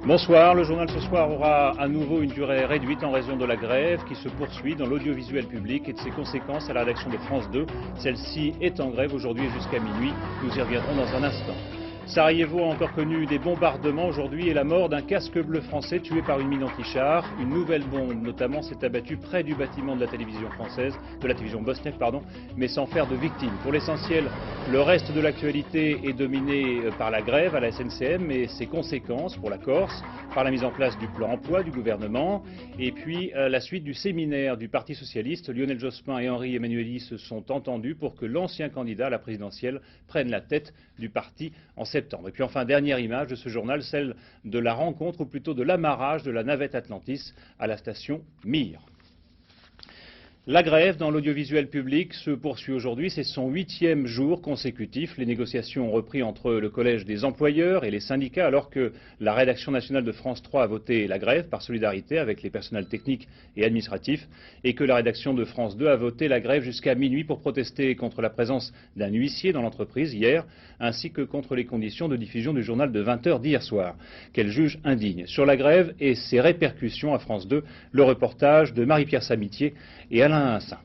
Bonsoir, le journal ce soir aura à nouveau une durée réduite en raison de la grève qui se poursuit dans l'audiovisuel public et de ses conséquences à la rédaction de France 2. Celle-ci est en grève aujourd'hui et jusqu'à minuit. Nous y reviendrons dans un instant. Sarajevo a encore connu des bombardements aujourd'hui et la mort d'un casque bleu français tué par une mine anti-char. Une nouvelle bombe notamment s'est abattue près du bâtiment de la télévision française, de la télévision bosniaque, mais sans faire de victimes. Pour l'essentiel, le reste de l'actualité est dominé par la grève à la SNCM et ses conséquences pour la Corse, par la mise en place du plan emploi du gouvernement et puis la suite du séminaire du Parti socialiste. Lionel Jospin et Henri Emmanuelli se sont entendus pour que l'ancien candidat à la présidentielle prenne la tête du parti en septembre. Et puis enfin, dernière image de ce journal, celle de la rencontre, ou plutôt de l'amarrage de la navette Atlantis à la station Mir. La grève dans l'audiovisuel public se poursuit aujourd'hui, c'est son 8e jour consécutif. Les négociations ont repris entre le collège des employeurs et les syndicats alors que la rédaction nationale de France 3 a voté la grève par solidarité avec les personnels techniques et administratifs et que la rédaction de France 2 a voté la grève jusqu'à minuit pour protester contre la présence d'un huissier dans l'entreprise hier ainsi que contre les conditions de diffusion du journal de 20 h d'hier soir qu'elle juge indigne. Sur la grève et ses répercussions à France 2, le reportage de Marie-Pierre Samitier et Alain Saint.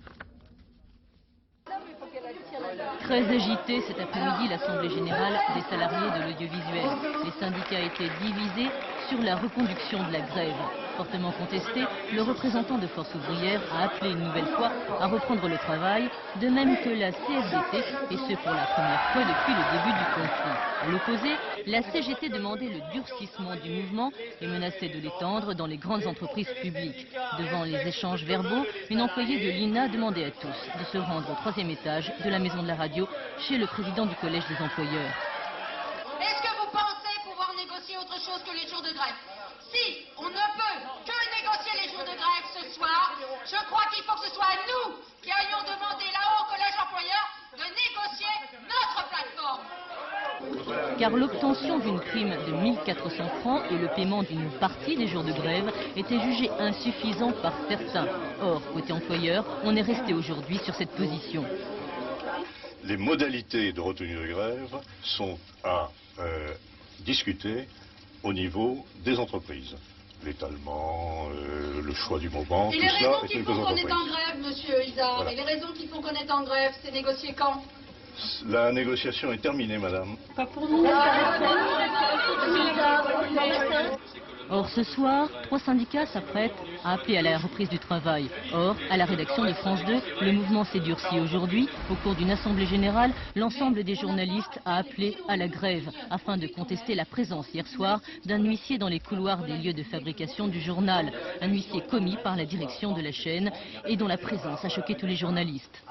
Très agitée cet après-midi, l'Assemblée générale des salariés de l'audiovisuel. Les syndicats étaient divisés sur la reconduction de la grève. Fortement contesté, le représentant de Force ouvrière a appelé une nouvelle fois à reprendre le travail, de même que la CFDT, et ce pour la première fois depuis le début du conflit. À l'opposé, la CGT demandait le durcissement du mouvement et menaçait de l'étendre dans les grandes entreprises publiques. Devant les échanges verbaux, une employée de l'INA demandait à tous de se rendre au 3e étage de la maison de la radio chez le président du collège des employeurs. Est-ce que vous pensez pouvoir négocier autre chose que les jours de grève? Si on ne peut que négocier les jours de grève ce soir, je crois qu'il faut que ce soit nous qui ayons demandé là-haut au collège employeur de négocier notre plateforme. Car l'obtention d'une prime de 1400 francs et le paiement d'une partie des jours de grève étaient jugés insuffisants par certains. Or, côté employeur, on est resté aujourd'hui sur cette position. Les modalités de retenue de grève sont à discuter au niveau des entreprises. L'étalement, le choix du moment, tout cela est une cause Et les raisons qui font qu'on est en grève, monsieur Isard, voilà. Et les raisons qui font qu'on est en grève, c'est négocier quand? La négociation est terminée, madame. Pas pour nous. Or, ce soir, 3 syndicats s'apprêtent à appeler à la reprise du travail. Or, à la rédaction de France 2, le mouvement s'est durci aujourd'hui. Au cours d'une assemblée générale, l'ensemble des journalistes a appelé à la grève afin de contester la présence hier soir d'un huissier dans les couloirs des lieux de fabrication du journal. Un huissier commis par la direction de la chaîne et dont la présence a choqué tous les journalistes.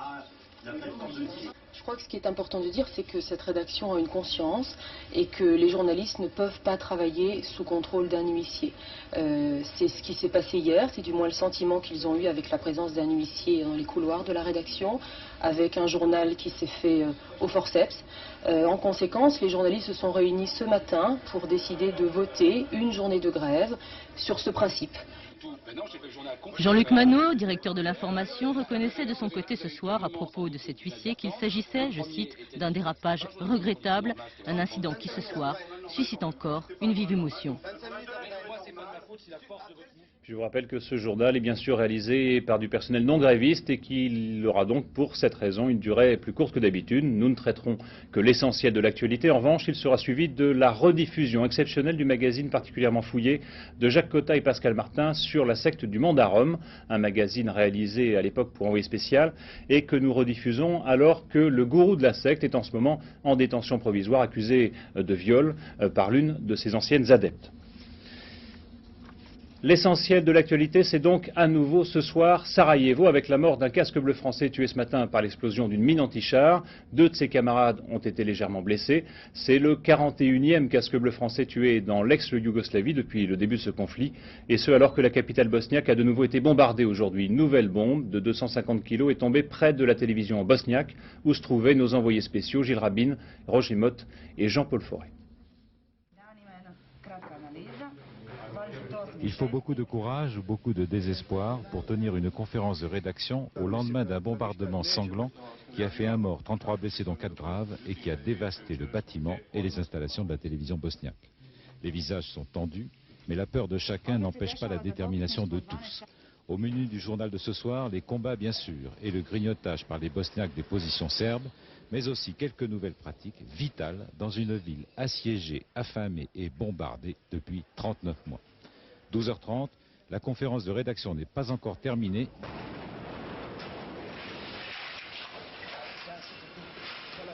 Je crois que ce qui est important de dire, c'est que cette rédaction a une conscience et que les journalistes ne peuvent pas travailler sous contrôle d'un huissier. C'est ce qui s'est passé hier, c'est du moins le sentiment qu'ils ont eu avec la présence d'un huissier dans les couloirs de la rédaction, avec un journal qui s'est fait au forceps. En conséquence, les journalistes se sont réunis ce matin pour décider de voter une journée de grève sur ce principe. Jean-Luc Manot, directeur de l'information, reconnaissait de son côté ce soir à propos de cet huissier qu'il s'agissait, je cite, d'un dérapage regrettable, un incident qui ce soir suscite encore une vive émotion. Je vous rappelle que ce journal est bien sûr réalisé par du personnel non gréviste et qu'il aura donc pour cette raison une durée plus courte que d'habitude. Nous ne traiterons que l'essentiel de l'actualité. En revanche, il sera suivi de la rediffusion exceptionnelle du magazine particulièrement fouillé de Jacques Cotta et Pascal Martin sur la secte du Mandarum, un magazine réalisé à l'époque pour Envoyé spécial et que nous rediffusons alors que le gourou de la secte est en ce moment en détention provisoire accusé de viol par l'une de ses anciennes adeptes. L'essentiel de l'actualité, c'est donc à nouveau ce soir Sarajevo avec la mort d'un casque bleu français tué ce matin par l'explosion d'une mine anti-char. 2 de ses camarades ont été légèrement blessés. C'est le 41e casque bleu français tué dans l'ex-Yougoslavie depuis le début de ce conflit. Et ce alors que la capitale bosniaque a de nouveau été bombardée aujourd'hui. Une nouvelle bombe de 250 kg est tombée près de la télévision bosniaque où se trouvaient nos envoyés spéciaux Gilles Rabin, Roger Motte et Jean-Paul Fauré. Il faut beaucoup de courage, beaucoup de désespoir pour tenir une conférence de rédaction au lendemain d'un bombardement sanglant qui a fait 1 mort, 33 blessés dont 4 graves et qui a dévasté le bâtiment et les installations de la télévision bosniaque. Les visages sont tendus, Mais la peur de chacun n'empêche pas la détermination de tous. Au menu du journal de ce soir, les combats bien sûr et le grignotage par les Bosniaques des positions serbes, mais aussi quelques nouvelles pratiques vitales dans une ville assiégée, affamée et bombardée depuis 39 mois. 12h30, la conférence de rédaction n'est pas encore terminée.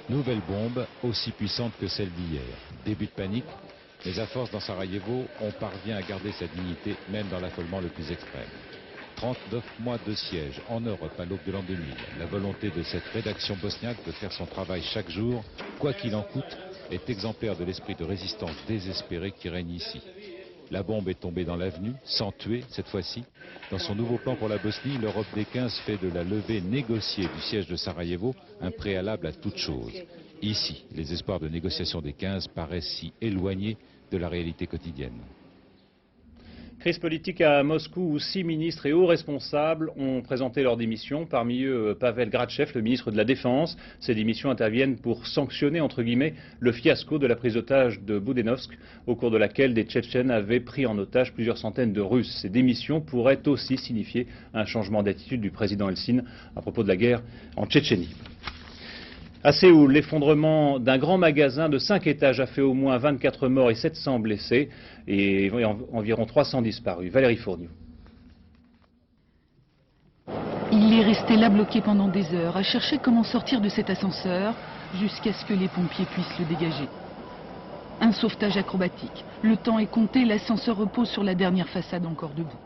Nouvelle bombe, aussi puissante que celle d'hier. Début de panique, mais à force dans Sarajevo, on parvient à garder sa dignité, même dans l'affolement le plus extrême. 39 mois de siège en Europe à l'aube de l'an 2000. La volonté de cette rédaction bosniaque de faire son travail chaque jour, quoi qu'il en coûte, est exemplaire de l'esprit de résistance désespéré qui règne ici. La bombe est tombée dans l'avenue, sans tuer cette fois-ci. Dans son nouveau plan pour la Bosnie, l'Europe des 15 fait de la levée négociée du siège de Sarajevo un préalable à toute chose. Ici, les espoirs de négociation des 15 paraissent si éloignés de la réalité quotidienne. Crise politique à Moscou où 6 ministres et hauts responsables ont présenté leur démission. Parmi eux, Pavel Grachev, le ministre de la Défense. Ces démissions interviennent pour sanctionner, entre guillemets, le fiasco de la prise d'otage de Boudenovsk, au cours de laquelle des Tchétchènes avaient pris en otage plusieurs centaines de Russes. Ces démissions pourraient aussi signifier un changement d'attitude du président Eltsine à propos de la guerre en Tchétchénie. À Séoul, l'effondrement d'un grand magasin de 5 étages a fait au moins 24 morts et 700 blessés et environ 300 disparus. Valérie Fourniou. Il est resté là bloqué pendant des heures à chercher comment sortir de cet ascenseur jusqu'à ce que les pompiers puissent le dégager. Un sauvetage acrobatique. Le temps est compté, l'ascenseur repose sur la dernière façade encore debout.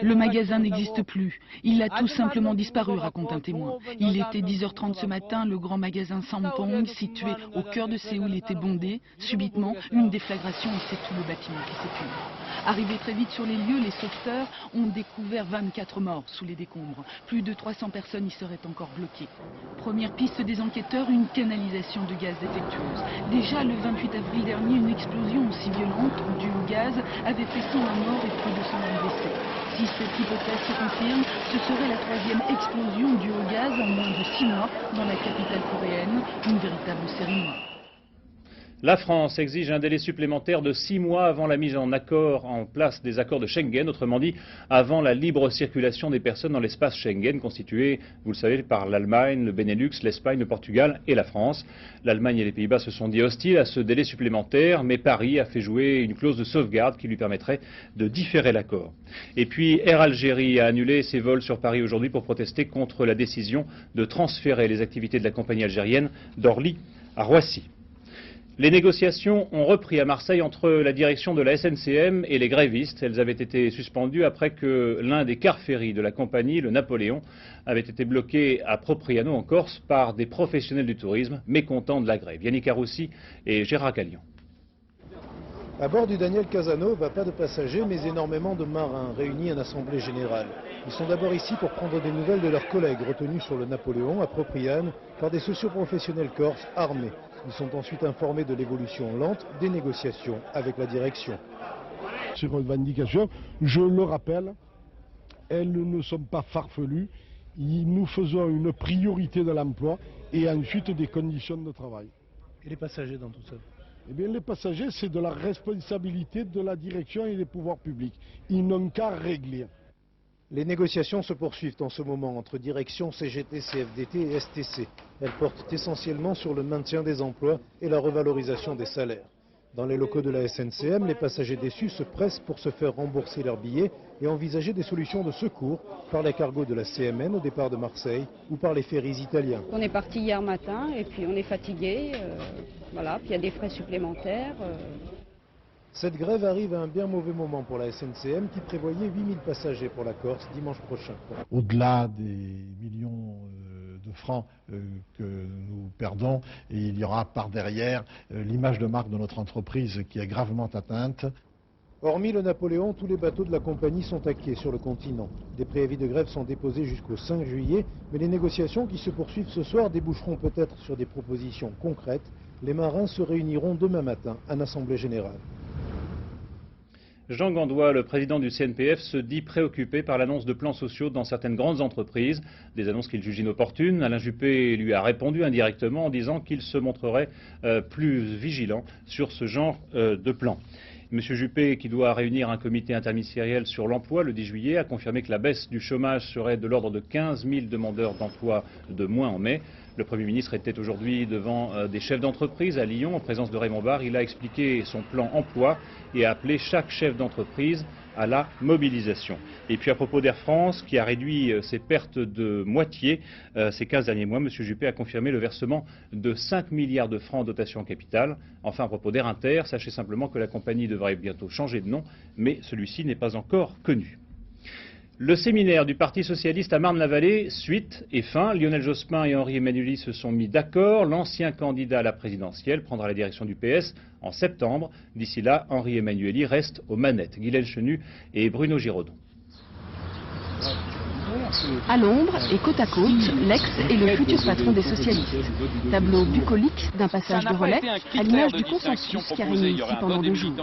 Le magasin n'existe plus. Il a tout simplement disparu, raconte un témoin. Il était 10h30 ce matin, le grand magasin Sampong, situé au cœur de Séoul, était bondé. Subitement, une déflagration et c'est tout le bâtiment qui s'effondre. Arrivés très vite sur les lieux, les sauveteurs ont découvert 24 morts sous les décombres. Plus de 300 personnes y seraient encore bloquées. Première piste des enquêteurs, une canalisation de gaz défectueuse. Déjà le 28 avril dernier, une explosion aussi violente due au gaz avait fait 101 morts et plus de 120 blessés. Si cette hypothèse se confirme, ce serait la 3e explosion due au gaz en moins de 6 mois dans la capitale coréenne, une véritable série noire. La France exige un délai supplémentaire de 6 mois avant la mise en place des accords de Schengen, autrement dit avant la libre circulation des personnes dans l'espace Schengen constitué, vous le savez, par l'Allemagne, le Benelux, l'Espagne, le Portugal et la France. L'Allemagne et les Pays-Bas se sont dit hostiles à ce délai supplémentaire, mais Paris a fait jouer une clause de sauvegarde qui lui permettrait de différer l'accord. Et puis Air Algérie a annulé ses vols sur Paris aujourd'hui pour protester contre la décision de transférer les activités de la compagnie algérienne d'Orly à Roissy. Les négociations ont repris à Marseille entre la direction de la SNCM et les grévistes. Elles avaient été suspendues après que l'un des cars ferry de la compagnie, le Napoléon, avait été bloqué à Propriano en Corse par des professionnels du tourisme mécontents de la grève. Yannick Aroussi et Gérard Gallian. À bord du Daniel Casanova, pas de passagers mais énormément de marins réunis en assemblée générale. Ils sont d'abord ici pour prendre des nouvelles de leurs collègues retenus sur le Napoléon à Propriano par des socioprofessionnels corses armés. Ils sont ensuite informés de l'évolution lente des négociations avec la direction. Ces revendications, je le rappelle, elles ne sont pas farfelues. Nous faisons une priorité de l'emploi et ensuite des conditions de travail. Et les passagers dans tout ça? Eh bien, les passagers, c'est de la responsabilité de la direction et des pouvoirs publics. Ils n'ont qu'à régler. Les négociations se poursuivent en ce moment entre direction CGT, CFDT et STC. Elles portent essentiellement sur le maintien des emplois et la revalorisation des salaires. Dans les locaux de la SNCM, les passagers déçus se pressent pour se faire rembourser leurs billets et envisager des solutions de secours par les cargos de la CMN au départ de Marseille ou par les ferries italiens. On est parti hier matin et puis on est fatigué, voilà, puis il y a des frais supplémentaires. Cette grève arrive à un bien mauvais moment pour la SNCM qui prévoyait 8000 passagers pour la Corse dimanche prochain. Au-delà des millions de francs que nous perdons, et il y aura par derrière l'image de marque de notre entreprise qui est gravement atteinte. Hormis le Napoléon, tous les bateaux de la compagnie sont à quai sur le continent. Des préavis de grève sont déposés jusqu'au 5 juillet, mais les négociations qui se poursuivent ce soir déboucheront peut-être sur des propositions concrètes. Les marins se réuniront demain matin en assemblée générale. Jean Gandois, le président du CNPF, se dit préoccupé par l'annonce de plans sociaux dans certaines grandes entreprises, des annonces qu'il juge inopportunes. Alain Juppé lui a répondu indirectement en disant qu'il se montrerait plus vigilant sur ce genre de plans. M. Juppé, qui doit réunir un comité interministériel sur l'emploi le 10 juillet, a confirmé que la baisse du chômage serait de l'ordre de 15 000 demandeurs d'emploi de moins en mai. Le Premier ministre était aujourd'hui devant des chefs d'entreprise à Lyon, en présence de Raymond Barre. Il a expliqué son plan emploi et a appelé chaque chef d'entreprise à la mobilisation. Et puis à propos d'Air France, qui a réduit ses pertes de moitié ces 15 derniers mois, M. Juppé a confirmé le versement de 5 milliards de francs en dotation en capital. Enfin, à propos d'Air Inter, sachez simplement que la compagnie devrait bientôt changer de nom, mais celui-ci n'est pas encore connu. Le séminaire du Parti socialiste à Marne-la-Vallée, suite et fin. Lionel Jospin et Henri Emmanuelli se sont mis d'accord. L'ancien candidat à la présidentielle prendra la direction du PS en septembre. D'ici là, Henri Emmanuelli reste aux manettes. Guylaine Chenu et Bruno Giraudon. À l'ombre et côte à côte, l'ex et le futur patron des socialistes. Tableau bucolique d'un passage de relais, à l'image du consensus qui a régné ici pendant 2 jours.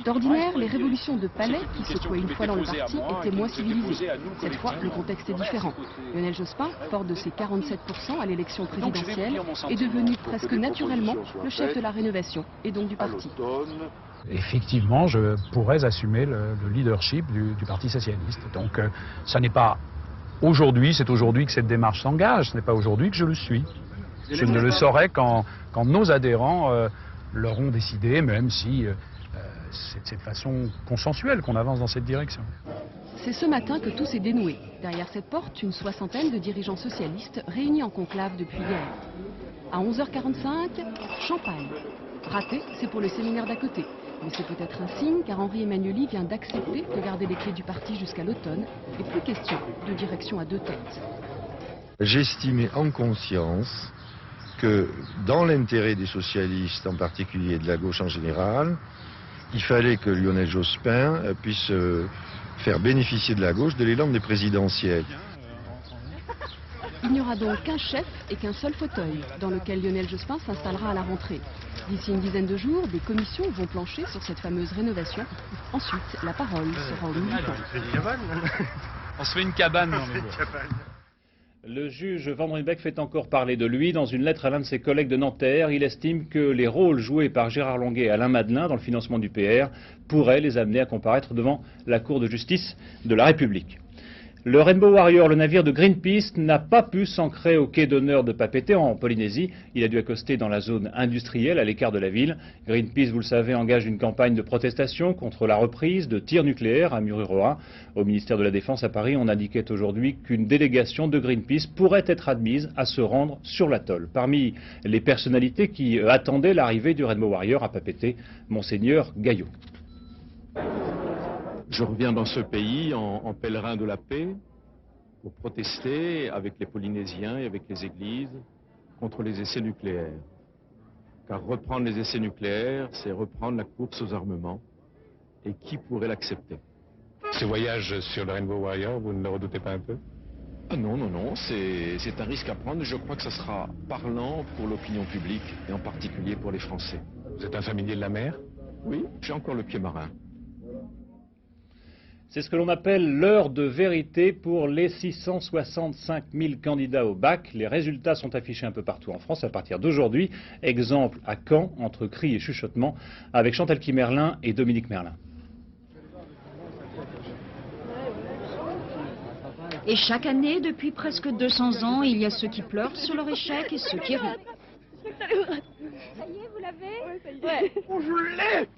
D'ordinaire, les révolutions de palais qui secouaient une fois dans le parti étaient moins civilisées. Cette fois, le contexte est différent. Lionel Jospin, fort de ses 47% à l'élection présidentielle, est devenu presque naturellement le chef de la rénovation et donc du parti. Effectivement, je pourrais assumer le leadership du Parti socialiste. Donc, ça n'est pas aujourd'hui, c'est aujourd'hui que cette démarche s'engage. Ce n'est pas aujourd'hui que je le suis. Je ne le saurais quand nos adhérents l'auront décidé, même si c'est de cette façon consensuelle qu'on avance dans cette direction. C'est ce matin que tout s'est dénoué. Derrière cette porte, une soixantaine de dirigeants socialistes réunis en conclave depuis hier. À 11h45, champagne. Raté, c'est pour le séminaire d'à côté. Mais c'est peut-être un signe, car Henri Emmanuelli vient d'accepter de garder les clés du parti jusqu'à l'automne, et plus question de direction à 2 têtes. J'estimais en conscience que, dans l'intérêt des socialistes en particulier et de la gauche en général, il fallait que Lionel Jospin puisse faire bénéficier de la gauche de l'élan des présidentielles. Il n'y aura donc qu'un chef et qu'un seul fauteuil, dans lequel Lionel Jospin s'installera à la rentrée. D'ici une dizaine de jours, des commissions vont plancher sur cette fameuse rénovation. Ensuite, la parole sera aux militants. On se fait une cabane dans les bois. Le juge Van Riebeeck fait encore parler de lui. Dans une lettre à l'un de ses collègues de Nanterre, il estime que les rôles joués par Gérard Longuet et Alain Madelin dans le financement du PR pourraient les amener à comparaître devant la Cour de justice de la République. Le Rainbow Warrior, le navire de Greenpeace, n'a pas pu s'ancrer au quai d'honneur de Papeete en Polynésie. Il a dû accoster dans la zone industrielle à l'écart de la ville. Greenpeace, vous le savez, engage une campagne de protestation contre la reprise de tirs nucléaires à Mururoa. Au ministère de la Défense à Paris, on indiquait aujourd'hui qu'une délégation de Greenpeace pourrait être admise à se rendre sur l'atoll. Parmi les personnalités qui attendaient l'arrivée du Rainbow Warrior à Papeete, Monseigneur Gaillot. Je reviens dans ce pays en pèlerin de la paix pour protester avec les Polynésiens et avec les églises contre les essais nucléaires. Car reprendre les essais nucléaires, c'est reprendre la course aux armements. Et qui pourrait l'accepter? Ce voyage sur le Rainbow Warrior, vous ne le redoutez pas un peu? Ah non, non, non, c'est un risque à prendre. Je crois que ça sera parlant pour l'opinion publique et en particulier pour les Français. Vous êtes un familier de la mer? Oui, j'ai encore le pied marin. C'est ce que l'on appelle l'heure de vérité pour les 665 000 candidats au bac. Les résultats sont affichés un peu partout en France à partir d'aujourd'hui. Exemple à Caen, entre cris et chuchotements, avec Chantal Kimerlin et Dominique Merlin. Et chaque année, depuis presque 200 ans, il y a ceux qui pleurent sur leur échec et ceux qui rient. Ça y est, vous l'avez? Ouais, ça y est. Ouais. Oh, je l'ai!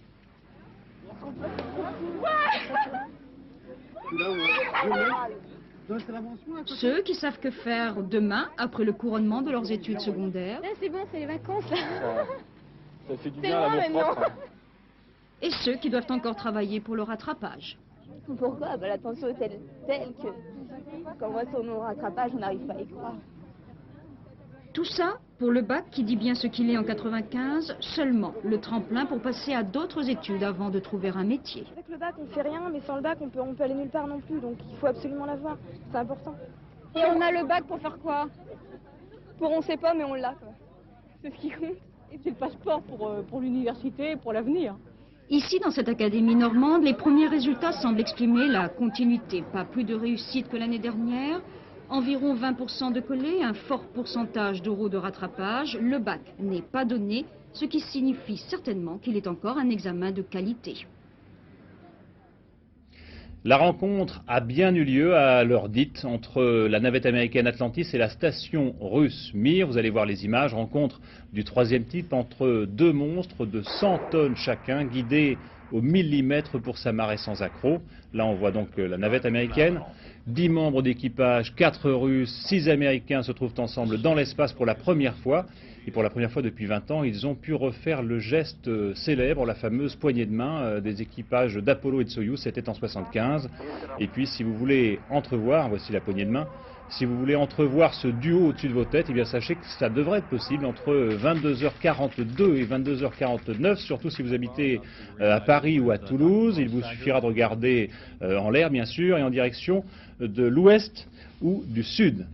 Ceux qui savent que faire demain, après le couronnement de leurs études secondaires. Là, c'est bon, c'est les vacances, là. Ça fait du bien à la propre. Et ceux qui doivent encore travailler pour le rattrapage. Pourquoi? La tension est telle que, quand on voit son nom au rattrapage, on n'arrive pas à y croire. Tout ça pour le bac qui dit bien ce qu'il est en 95, seulement le tremplin pour passer à d'autres études avant de trouver un métier. Avec le bac, on fait rien, mais sans le bac, on peut aller nulle part non plus, donc il faut absolument l'avoir, c'est important. Et on a le bac pour faire quoi? Pour on sait pas, mais on l'a, quoi. C'est ce qui compte. Et c'est le passeport pour l'université, pour l'avenir. Ici, dans cette académie normande, les premiers résultats semblent exprimer la continuité. Pas plus de réussite que l'année dernière. Environ 20% de collés, un fort pourcentage d'euros de rattrapage. Le bac n'est pas donné, ce qui signifie certainement qu'il est encore un examen de qualité. La rencontre a bien eu lieu à l'heure dite entre la navette américaine Atlantis et la station russe Mir. Vous allez voir les images. Rencontre du troisième type entre deux monstres de 100 tonnes chacun, guidés au millimètre pour s'amarrer sans accroc. Là, on voit donc la navette américaine. 10 membres d'équipage, 4 Russes, 6 Américains se trouvent ensemble dans l'espace pour la première fois. Et pour la première fois depuis 20 ans, ils ont pu refaire le geste célèbre, la fameuse poignée de main des équipages d'Apollo et de Soyouz, c'était en 1975. Et puis, si vous voulez entrevoir, voici la poignée de main, si vous voulez entrevoir ce duo au-dessus de vos têtes, eh bien sachez que ça devrait être possible entre 22h42 et 22h49, surtout si vous habitez à Paris ou à Toulouse. Il vous suffira de regarder en l'air, bien sûr, et en direction de l'ouest ou du sud.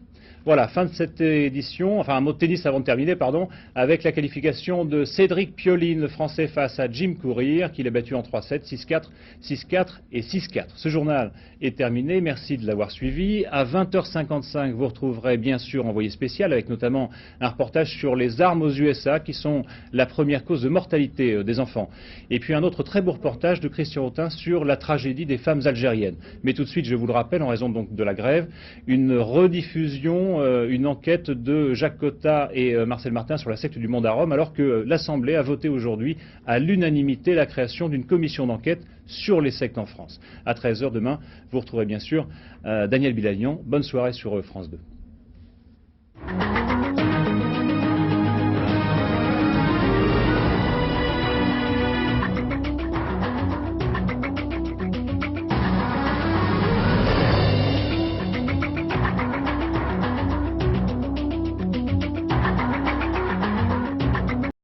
Voilà, fin de cette édition, enfin un mot de tennis avant de terminer, pardon, avec la qualification de Cédric Pioline, le Français, face à Jim Courier, qui l'a battu en 3-7, 6-4, 6-4 et 6-4. Ce journal est terminé, merci de l'avoir suivi. À 20h55, vous retrouverez bien sûr Envoyé spécial, avec notamment un reportage sur les armes aux USA, qui sont la première cause de mortalité des enfants. Et puis un autre très beau reportage de Christian Autin sur la tragédie des femmes algériennes. Mais tout de suite, je vous le rappelle, en raison donc de la grève, une rediffusion, une enquête de Jacques Cotta et Marcel Martin sur la secte du monde à Rome, alors que l'Assemblée a voté aujourd'hui à l'unanimité la création d'une commission d'enquête sur les sectes en France. À 13h demain, vous retrouverez bien sûr Daniel Bilalian. Bonne soirée sur France 2.